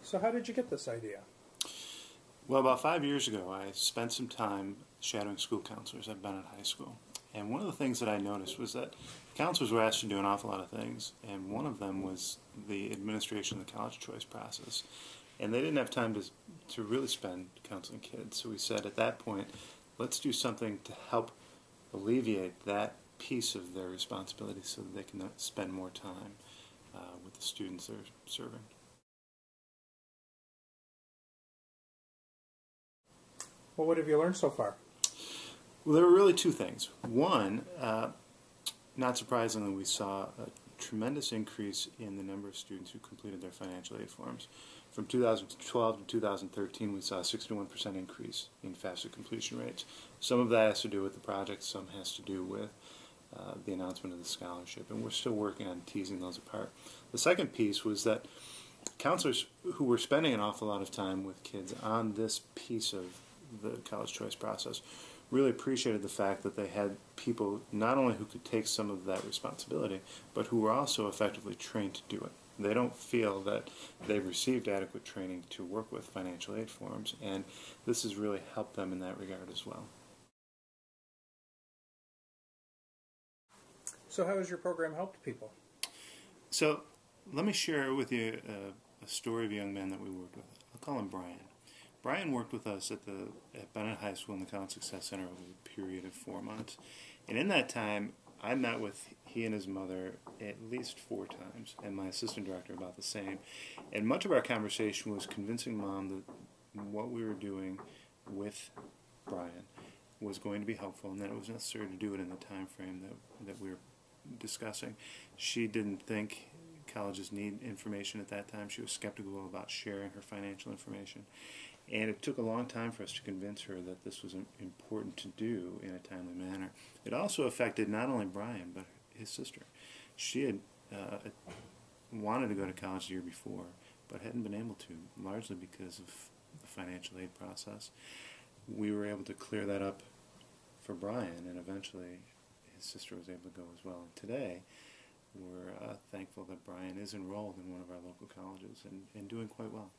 So how did you get this idea? Well, about 5 years ago, I spent some time shadowing school counselors at Bennett High School. And one of the things that I noticed was that counselors were asked to do an awful lot of things, and one of them was the administration of the college choice process. And they didn't have time to really spend counseling kids. So we said at that point, let's do something to help alleviate that piece of their responsibility so that they can spend more time with the students they're serving. Well, what have you learned so far? Well, there were really two things. One, not surprisingly, we saw a tremendous increase in the number of students who completed their financial aid forms. From 2012 to 2013, we saw a 61% increase in FAFSA completion rates. Some of that has to do with the project, some has to do with the announcement of the scholarship, and we're still working on teasing those apart. The second piece was that counselors who were spending an awful lot of time with kids on this piece of the college choice process really appreciated the fact that they had people not only who could take some of that responsibility, but who were also effectively trained to do it. They don't feel that they've received adequate training to work with financial aid forms, and this has really helped them in that regard as well. So how has your program helped people? So let me share with you a story of a young man that we worked with. I'll call him Brian. Brian worked with us at Bennett High School in the College Success Center over a period of 4 months. And in that time, I met with he and his mother at least 4 times, and my assistant director about the same. And much of our conversation was convincing Mom that what we were doing with Brian was going to be helpful, and that it was necessary to do it in the time frame that we were discussing. She didn't think colleges need information at that time. She was skeptical about sharing her financial information. And it took a long time for us to convince her that this was important to do in a timely manner. It also affected not only Brian, but his sister. She had wanted to go to college the year before, but hadn't been able to, largely because of the financial aid process. We were able to clear that up for Brian, and eventually his sister was able to go as well. And today, we're thankful that Brian is enrolled in one of our local colleges and doing quite well.